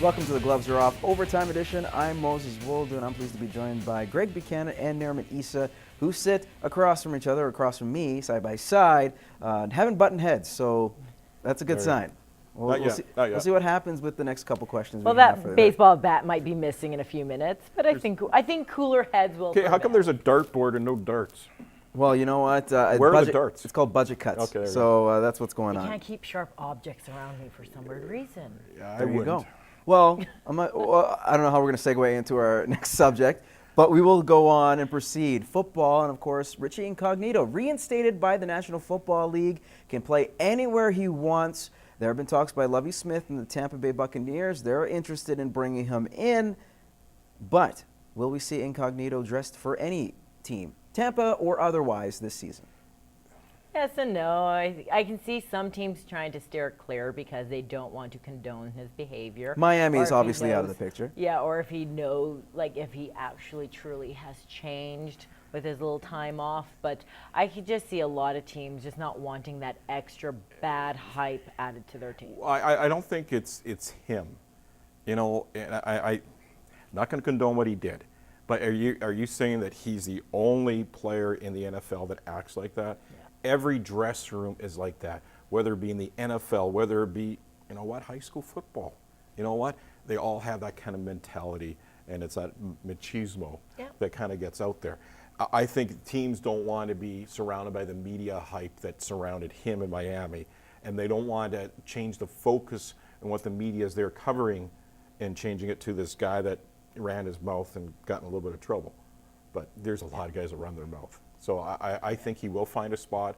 Welcome to the Gloves Are Off Overtime Edition. I'm Moses Woldu, and I'm pleased to be joined by Greg Buchanan and Nahreman Issa, who sit across from each other, across from me, side by side, haven't buttoned heads, so that's a good sign. We'll see what happens with the next couple questions. Well, that baseball bat might be missing in a few minutes, but I think cooler heads will. Okay, how come there's a dartboard and no darts? Well, you know what? Where are the darts? It's called budget cuts. Okay, so that's what's going on. I can't keep sharp objects around me for some weird reason. Yeah, there you go. Well, I don't know how we're going to segue into our next subject, but we will go on and proceed. Football, and of course, Richie Incognito, reinstated by the National Football League, can play anywhere he wants. There have been talks by Lovie Smith and the Tampa Bay Buccaneers. They're interested in bringing him in, but will we see Incognito dressed for any team, Tampa or otherwise, this season? Yes and no. I can see some teams trying to steer clear because they don't want to condone his behavior. Miami is obviously out of the picture. Yeah, or if he knows, like if he actually truly has changed with his little time off. But I could just see a lot of teams just not wanting that extra bad hype added to their team. I don't think it's him. You know, I'm not going to condone what he did. But are you saying that he's the only player in the NFL that acts like that? Yeah. Every dressing room is like that, whether it be in the NFL, whether it be, you know what, high school football. You know what? They all have that kind of mentality, and it's that machismo that kind of gets out there. I think teams don't want to be surrounded by the media hype that surrounded him in Miami, and they don't want to change the focus on what the media is there covering and changing it to this guy that ran his mouth and got in a little bit of trouble. But there's a lot of guys that run their mouth. So I think he will find a spot,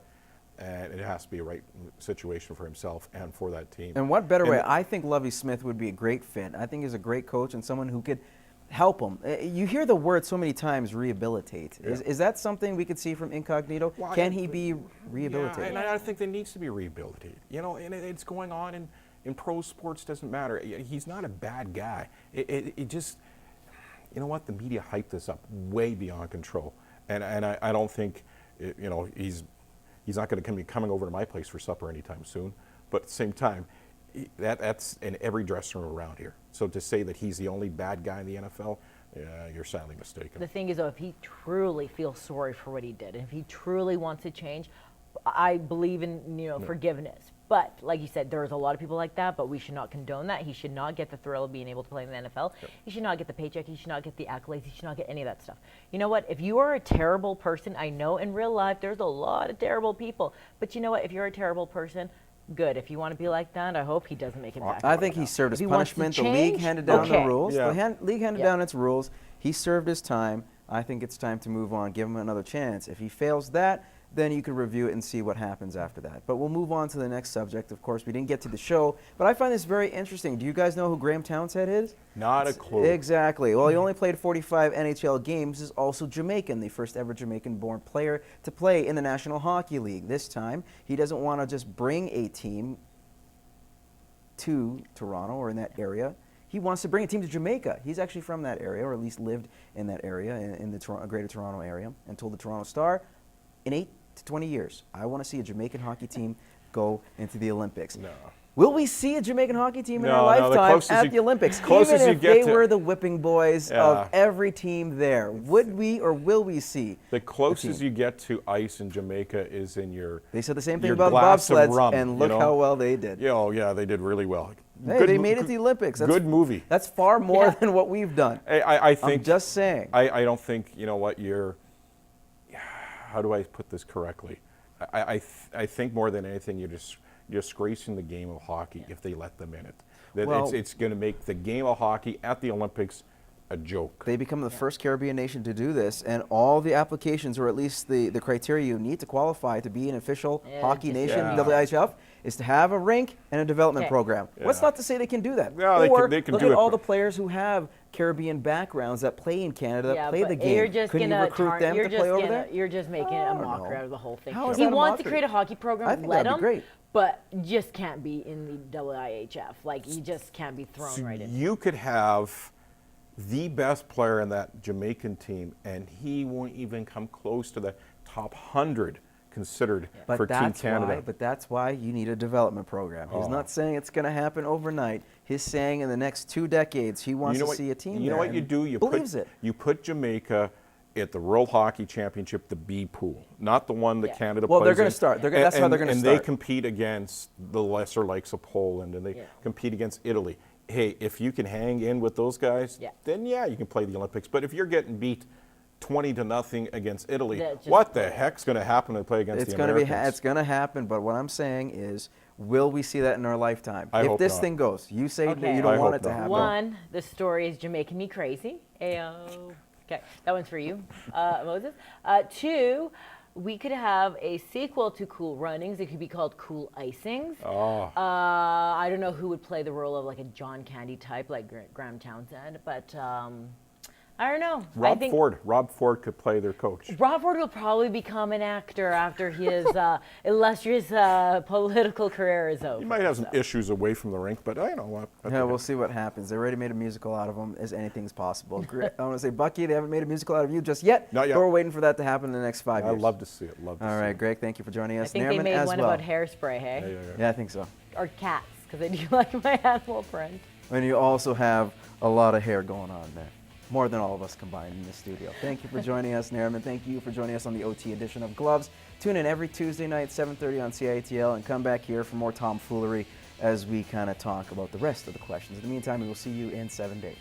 and it has to be a right situation for himself and for that team. And what better way? I think Lovie Smith would be a great fit. I think he's a great coach and someone who could help him. You hear the word so many times, rehabilitate. Yeah. Is that something we could see from Incognito? Well, Can he be rehabilitated? Yeah, and I think there needs to be rehabilitated. You know, and it's going on in pro sports, doesn't matter. He's not a bad guy. It just, you know what, the media hyped this up way beyond control. And I don't think, you know, he's not going to be coming over to my place for supper anytime soon. But at the same time, that's in every dressing room around here. So to say that he's the only bad guy in the NFL, you're sadly mistaken. The thing is, though, if he truly feels sorry for what he did, and if he truly wants to change, I believe in forgiveness. But like you said, there's a lot of people like that, but we should not condone that. He should not get the thrill of being able to play in the NFL. Yep. He should not get the paycheck. He should not get the accolades. He should not get any of that stuff. You know what? If you are a terrible person, I know in real life there's a lot of terrible people. But you know what? If you're a terrible person, good. If you want to be like that, I hope he doesn't make it back. I think he served his punishment. The league handed down the rules. Yeah. The league handed down its rules. He served his time. I think it's time to move on. Give him another chance. If he fails that, then you can review it and see what happens after that. But we'll move on to the next subject. Of course, we didn't get to the show, but I find this very interesting. Do you guys know who Graham Townsend is? Not a clue. Exactly. Well, he only played 45 NHL games. He's also Jamaican, the first ever Jamaican-born player to play in the National Hockey League. This time, he doesn't want to just bring a team to Toronto or in that area. He wants to bring a team to Jamaica. He's actually from that area, or at least lived in that area, in the Greater Toronto area, and told the Toronto Star, in 8 to 20 years, I want to see a Jamaican hockey team go into the Olympics. No. Will we see a Jamaican hockey team in our lifetime at the Olympics? Even if they were the whipping boys of every team there, would we or will we see? The closest you get to ice in Jamaica is in your They said the same thing about the bobsleds, and look how well they did. Yeah, oh yeah, they did really well. Hey, they made it to the Olympics. That's, good movie. That's far more than what we've done. I think. I'm just saying. I don't think, you know what, how do I put this correctly? I think more than anything, you're disgracing the game of hockey if they let them in it. It's going to make the game of hockey at the Olympics a joke. They become the first Caribbean nation to do this, and all the applications, or at least the criteria you need to qualify to be an official hockey nation, WIHF, is to have a rink and a development program. What's not to say they can do that? No, they can look do at it. all the players who have Caribbean backgrounds that play in Canada, that play the game. Couldn't you recruit them to play over there? You're just making a mocker out of the whole thing. How is he that a wants to mockery? create a hockey program, I think let that'd him, be great. but just can't be in the WIHF. Like, you just can't be thrown right in. You could have the best player in that Jamaican team, and he won't even come close to the top 100 considered But for Team that's Canada. why. But that's why you need a development program. He's not saying it's going to happen overnight. He's saying in the next 2 decades he wants to see a team. You know what you do? You believes put, it. You put Jamaica at the World Hockey Championship, the B pool, not the one that Canada Well, plays they're going in. to start. That's how they're going to And start. they compete against the lesser likes of Poland, and they compete against Italy. Hey, if you can hang in with those guys, then you can play the Olympics. But if you're getting beat 20-0 against Italy, what the heck's going to happen to play against the Americans? It's going to happen, but what I'm saying is, will we see that in our lifetime? I if hope this not. thing goes, you say that Okay. you don't I want hope it to not. happen. One, the story is Jamaican me crazy. Ayo. Okay, that one's for you, Moses. 2, we could have a sequel to Cool Runnings. It could be called Cool Icings. Oh. I don't know who would play the role of like a John Candy type, like Graham Townsend, but I don't know. Rob Ford could play their coach. Rob Ford will probably become an actor after his illustrious political career is over. He might have some issues away from the rink, but I don't know what. Yeah, we'll see what happens. They already made a musical out of him, as anything's possible. I want to say, Bucky, they haven't made a musical out of you just yet. Not yet. But we're waiting for that to happen in the next 5 years. I'd love to see it. All right, Greg, thank you for joining us. I think they Nahreman made as one well. about hairspray, hey? Yeah, I think so. Or cats, because I do like my animal friend. And you also have a lot of hair going on there. More than all of us combined in the studio. Thank you for joining us, Nahreman. Thank you for joining us on the OT edition of Gloves. Tune in every Tuesday night, 7:30 on CITL, and come back here for more tomfoolery as we kind of talk about the rest of the questions. In the meantime, we will see you in 7 days.